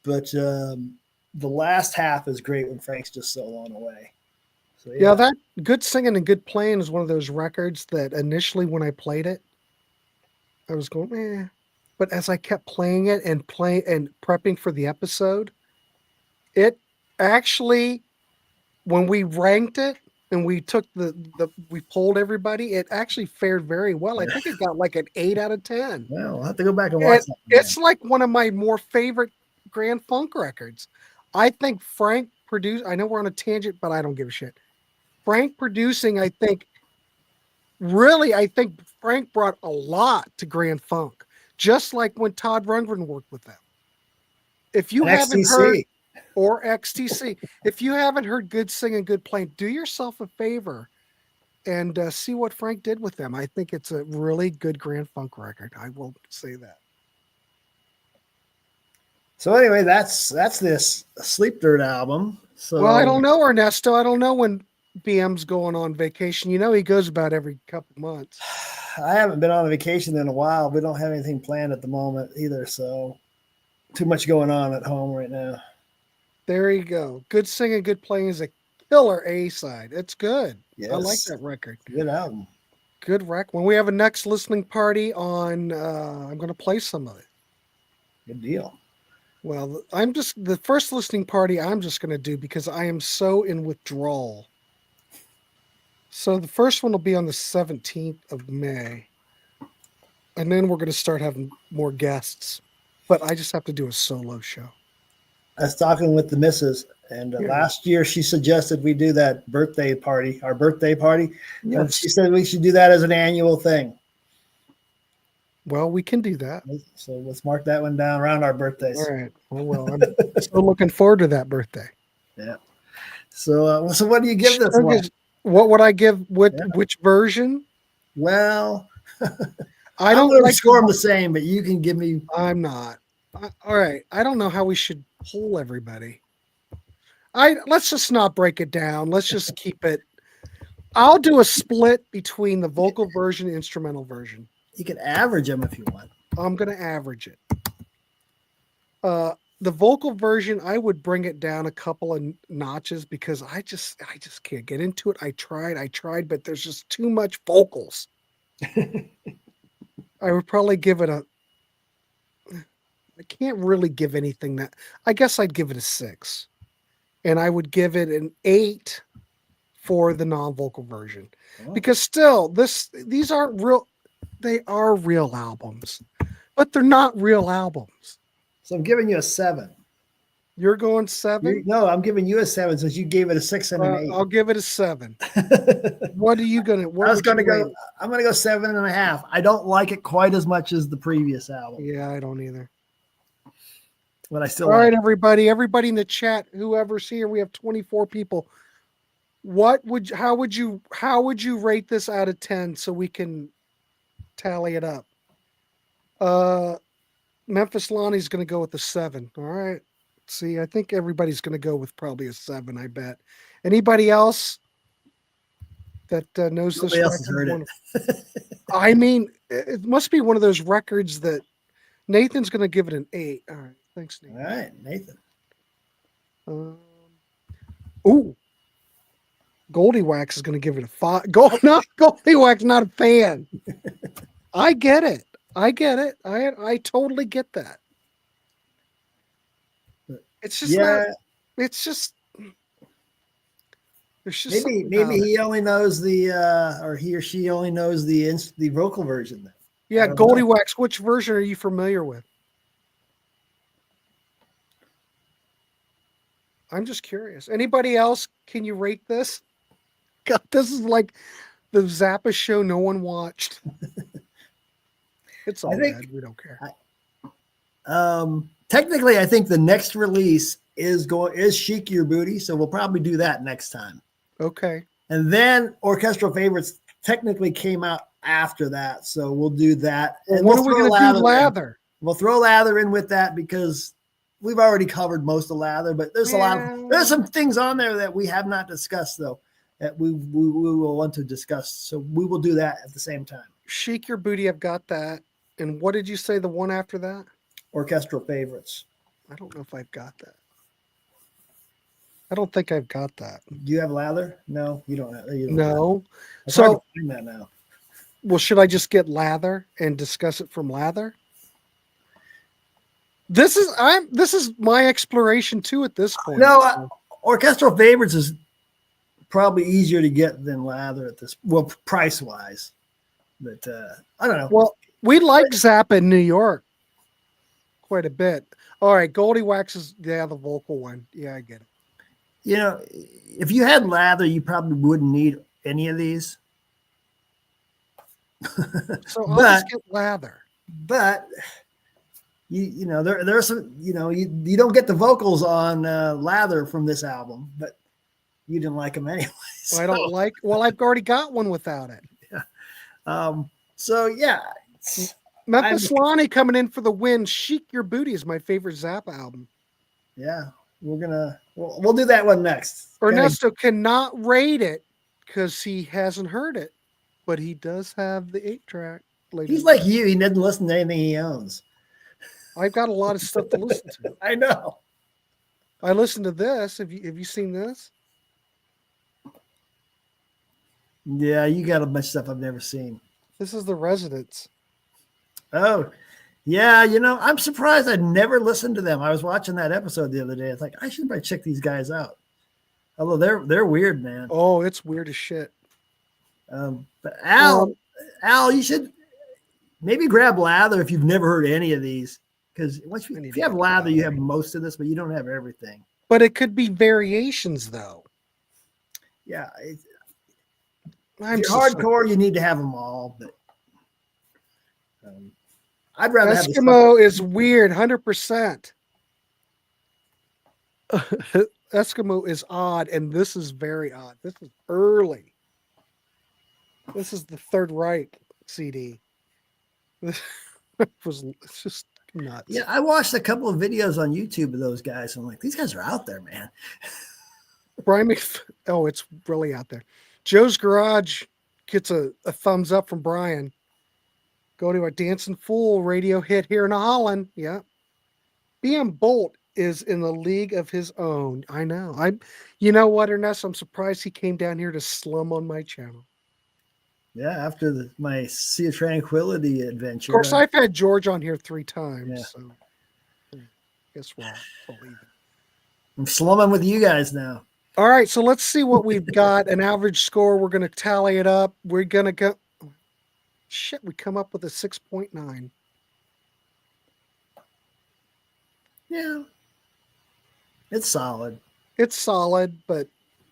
but the last half is great when Frank's just soloing away. So, yeah, that Good Singing and Good Playing is one of those records that initially when I played it, I was going, eh. But as I kept playing it and prepping for the episode, it actually, when we ranked it and we took we polled everybody, it actually fared very well. I think it got like an 8 out of 10. Well, I'll have to go back and watch that. It's like one of my more favorite Grand Funk records. I think Frank produced, I know we're on a tangent, but I don't give a shit. Frank producing, I think Frank brought a lot to Grand Funk, just like when Todd Rundgren worked with them. If you haven't heard, or XTC, if you haven't heard Good Singing, Good Playing, do yourself a favor and see what Frank did with them. I think it's a really good Grand Funk record. I will say that. So anyway, that's this Sleep Dirt album. So well, I don't know, Ernesto. I don't know when BM's going on vacation. He goes about every couple months. I haven't been on a vacation in a while. We don't have anything planned at the moment either. So too much going on at home right now. There you go. Good Singing, Good Playing is a killer A-side. It's good. Yes. I like that record. Good album. Good record. When we have a next listening party on, I'm going to play some of it. Good deal. Well, the first listening party I'm just going to do because I am so in withdrawal. So the first one will be on the 17th of May. And then we're going to start having more guests. But I just have to do a solo show. I was talking with the missus, and last year she suggested we do that our birthday party. Yes. And she said we should do that as an annual thing. Well, we can do that. So let's mark that one down around our birthdays. All right. Well, I'm so looking forward to that birthday. Yeah. So what do you give this one? What would I give? Which version? Well, I don't like score them the same, but you can give me. I'm not. All right. I don't know how we should poll everybody. Let's just not break it down. Let's just keep it. I'll do a split between the vocal version and instrumental version. You can average them if you want. I'm going to average it. the vocal version, I would bring it down a couple of notches because I just can't get into it. I tried, but there's just too much vocals. I would probably give it a. I can't really give anything that. I guess I'd give it a 6, and I would give it an 8 for the non-vocal version, because still these aren't real. They are real albums, but they're not real albums. So I'm giving you a 7. You're going 7? No, I'm giving you a 7 since you gave it a 6 and an 8. I'll give it a 7. What are you gonna? I'm gonna go 7.5. I don't like it quite as much as the previous album. Yeah, I don't either. But I still All like right, it. everybody in the chat, whoever's here, we have 24 people. How would you rate this out of 10 so we can tally it up? Memphis Lonnie's going to go with a 7. All right. See, I think everybody's going to go with probably a 7, I bet. Anybody else that knows Nobody this else has heard record? it. I mean, it must be one of those records that Nathan's going to give it an 8. All right. Thanks, Nathan. All right, Nathan. Ooh. Goldie Wax is going to give it a 5. Goldie Wax, not a fan. I get it. I totally get that. It's just not. It's just. There's just maybe he only knows the or he or she only knows the vocal version. Then. Yeah, Goldie Wax. Which version are you familiar with? I'm just curious. Anybody else? Can you rate this? God, this is like the Zappa show no one watched. It's all bad. We don't care. Technically, I think the next release is Shake Your Booty, so we'll probably do that next time. Okay. And then Orchestral Favorites technically came out after that, so we'll do that. And what are we going to do? Lather. We'll throw Lather in with that because we've already covered most of Lather, but there's there's some things on there that we have not discussed though that we will want to discuss. So we will do that at the same time. Shake Your Booty, I've got that. And what did you say the one after that? Orchestral Favorites. I don't know if I've got that. I don't think I've got that. Do you have Lather? No, you don't. No. It's so hard to find that now. Well, should I just get Lather and discuss it from Lather? This is my exploration too at this point. No, Orchestral Favorites is probably easier to get than Lather at this. Well, price wise, but I don't know. Well, we like Zappa in New York quite a bit. All right, Goldie Wax is the vocal one. Yeah, I get it. You know, if you had Lather, you probably wouldn't need any of these. So I'll just get Lather. But you know there's some you don't get the vocals on Lather from this album, but you didn't like them anyway. So. I don't like. Well, I've already got one without it. Yeah. So yeah. Memphis Lonnie coming in for the win. Shake Your Booty is my favorite Zappa album. Yeah, we'll do that one next. Ernesto cannot rate it because he hasn't heard it, but he does have the 8-track. He's like you. He doesn't listen to anything he owns. I've got a lot of stuff to listen to. I know. I listened to this. Have you seen this? Yeah, you got a bunch of stuff I've never seen. This is The Residents. Oh, yeah. I'm surprised I'd never listened to them. I was watching that episode the other day. It's like, I should probably check these guys out. Although they're weird, man. Oh, it's weird as shit. But Al, you should maybe grab Lather if you've never heard any of these. Because if you have Lather, you have most of this, but you don't have everything. But it could be variations, though. Yeah. If I'm you're hardcore, you need to have them all. But I'd rather Eskimo is weird, 100%. Eskimo is odd, and this is very odd. This is early. This is the Third Reich CD. This it's just nuts. Yeah, I watched a couple of videos on YouTube of those guys. I'm like, these guys are out there, man. Brian it's really out there. Joe's Garage gets a thumbs up from Brian. Go to a Dancing Fool radio hit here in Holland. Yeah. BM Boldt is in a league of his own. I know. You know what, Ernesto? I'm surprised he came down here to slum on my channel. Yeah, after my Sea of Tranquility Of adventure. course, I've had George on here 3 times, Yeah. so guess we're all even. I'm slumming with you guys now. All right, so let's see what we've got. An average score. We're going to tally it up. We're going to go. Shit, we come up with a 6.9. Yeah. It's solid. It's solid, but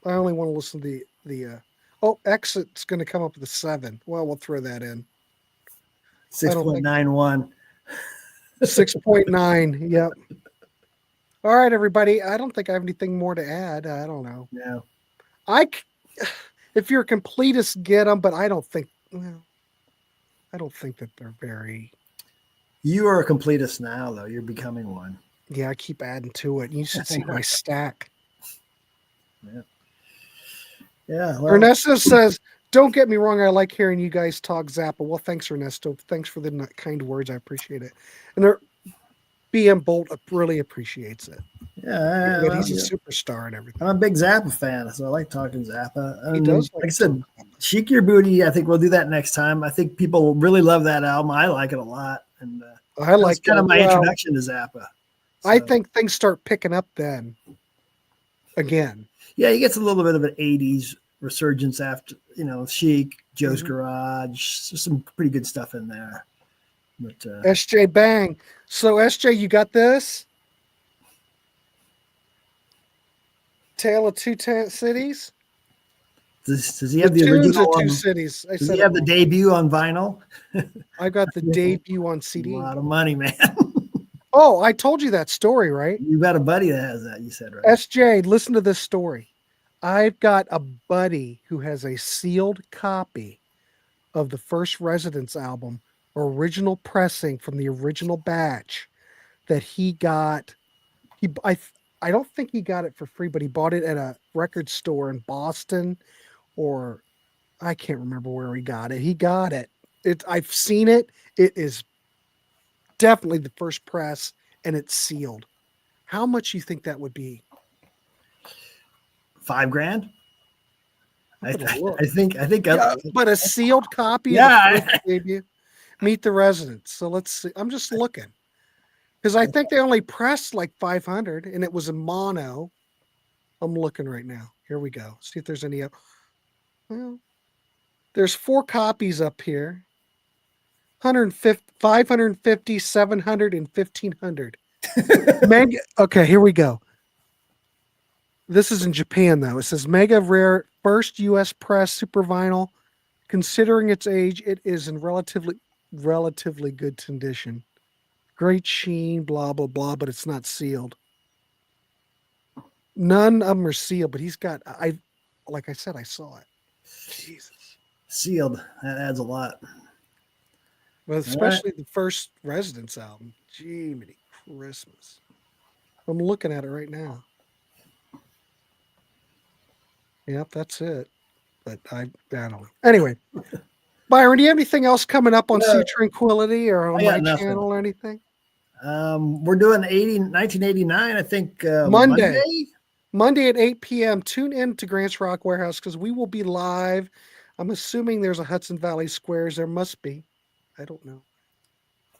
I only want to listen to the Exit's going to come up with a 7. Well, we'll throw that in. 6.91. 6.9. Yep. All right, everybody. I don't think I have anything more to add. I don't know. No. If you're a completist, get them, but I don't think. Well, I don't think that they're very. You are a completist now, though. You're becoming one. Yeah, I keep adding to it. You should see my stack. Yeah. Yeah. Well, Ernesto says, "Don't get me wrong. I like hearing you guys talk Zappa." Well, thanks, Ernesto. Thanks for the kind words. I appreciate it. And BM Boldt really appreciates it. yeah. That he's a superstar and everything. I'm a big Zappa fan, so I like talking Zappa. And He does. like I said, Shake Your Booty. I think we'll do that next time. I think people really love that album. I like it a lot, and I like kind of my introduction to Zappa. So, I think things start picking up then. Again. Yeah, he gets a little bit of an '80s resurgence after Chic, Joe's Garage. There's some pretty good stuff in there. But SJ Bang. So SJ, you got this? Tale of Two Cities? does he have the original? Two Cities. Does he have the debut on vinyl? I got the debut on CD. A lot of money, man. Oh, I told you that story, right? You got a buddy that has that, you said, right? SJ, listen to this story. I've got a buddy who has a sealed copy of the First Residence album, original pressing from the original batch that he got. I don't think he got it for free, but he bought it at a record store in Boston, or I can't remember where he got it. He got it. I've seen it. It is definitely the first press, and it's sealed. How much you think that would be? $5,000. I think. Yeah, but a sealed copy. Yeah. Of the first debut. Meet the Residents. So let's see. I'm just looking because I think they only pressed like 500, and it was in mono. I'm looking right now. Here we go. See if there's any up. Well, there's 4 copies up here. 150, 550, 700, and 1,500. Mega. Okay, here we go. This is in Japan, though. It says mega rare first U.S. press super vinyl. Considering its age, it is in relatively good condition. Great sheen, blah blah blah, but it's not sealed. None of them are sealed, but he's got. Like I said, I saw it. Jesus. Sealed. That adds a lot. Well, especially the First Residence album. Jiminy Christmas. I'm looking at it right now. Yep, that's it. But I don't know. Anyway, Byron, do you have anything else coming up on Sea Tranquility or on my channel or anything? We're doing 1989, I think. Monday at 8 p.m. Tune in to Grant's Rock Warehouse because we will be live. I'm assuming there's a Hudson Valley Squares. There must be. I don't know.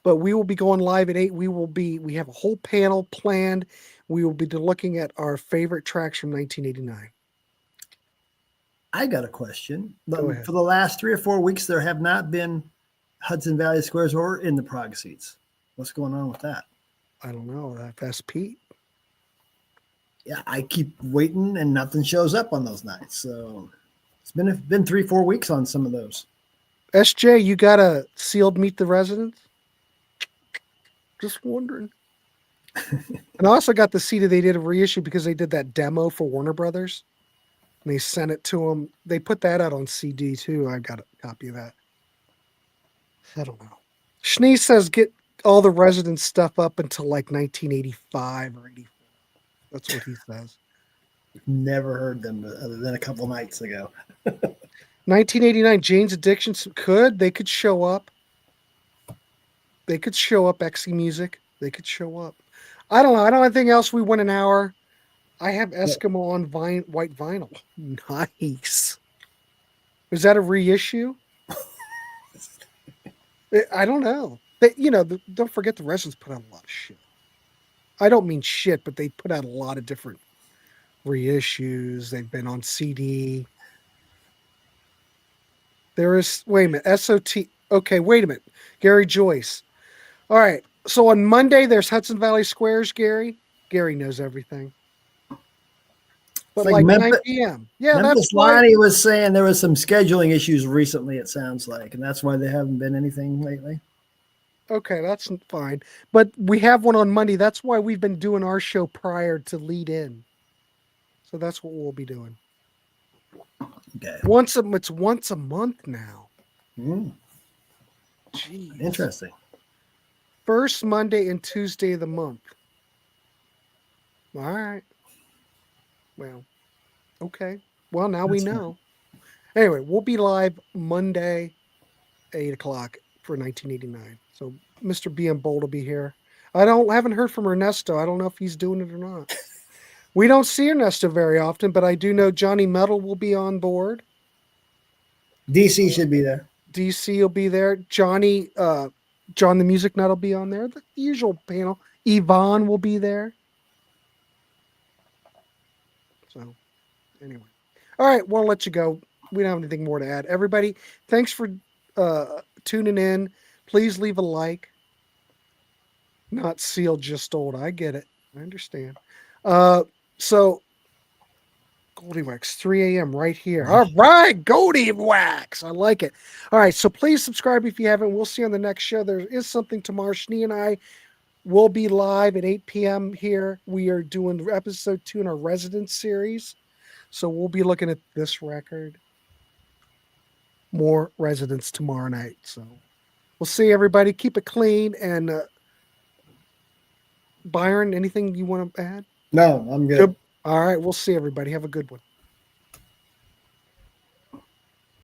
But we will be going live at 8. We have a whole panel planned. We will be looking at our favorite tracks from 1989. I got a question. Go ahead. For the last 3 or 4 weeks, there have not been Hudson Valley Squares or in the prog seats. What's going on with that? I don't know. That's Pete. Yeah, I keep waiting and nothing shows up on those nights. So it's been 3-4 weeks on some of those. SJ, you got a sealed Meet the Residents? Just wondering. And I also got the CD they did a reissue because they did that demo for Warner Brothers. And they sent it to them. They put that out on CD too. I got a copy of that. I don't know. Schnee says get all the Residents stuff up until like 1985 or 84. That's what he says. Never heard them other than a couple nights ago. 1989, Jane's Addiction they could show up. They could show up. XE Music, they could show up. I don't know. I don't have anything else. We went an hour. I have Eskimo on white vinyl. Nice. Is that a reissue? I don't know. Don't forget the Residents put out a lot of shit. I don't mean shit, but they put out a lot of different reissues. They've been on CD. Wait a minute, SOT. Okay, wait a minute. Gary Joyce. All right. So on Monday, there's Hudson Valley Squares, Gary. Gary knows everything. But like 9 p.m. Yeah, Memphis Lonnie was saying there was some scheduling issues recently, it sounds like, and that's why there haven't been anything lately. Okay, that's fine. But we have one on Monday. That's why we've been doing our show prior to lead in. So that's what we'll be doing. Okay. It's once a month now. Jeez. Interesting. First Monday and Tuesday of the month. All right. Well, okay. Well, now we know. Anyway, we'll be live Monday, 8 o'clock for 1989. So Mr. B and Boldt will be here. Haven't heard from Ernesto. I don't know if he's doing it or not. We don't see Ernesto very often, but I do know Johnny Metal will be on board. DC should be there. DC will be there. John the Music Nut will be on there. The usual panel. Yvonne will be there. So, anyway. All right, we'll let you go. We don't have anything more to add. Everybody, thanks for tuning in. Please leave a like. Not sealed, just old. I get it. I understand. So, Goldie Wax, 3 a.m. right here. All right, Goldie Wax. I like it. All right, so please subscribe if you haven't. We'll see you on the next show. There is something tomorrow. Schnee and I will be live at 8 p.m. here. We are doing episode 2 in our Residence series. So we'll be looking at this record. More Residence tomorrow night. So we'll see everybody. Keep it clean. And Byron, anything you want to add? No, I'm good. All right, we'll see everybody. Have a good one.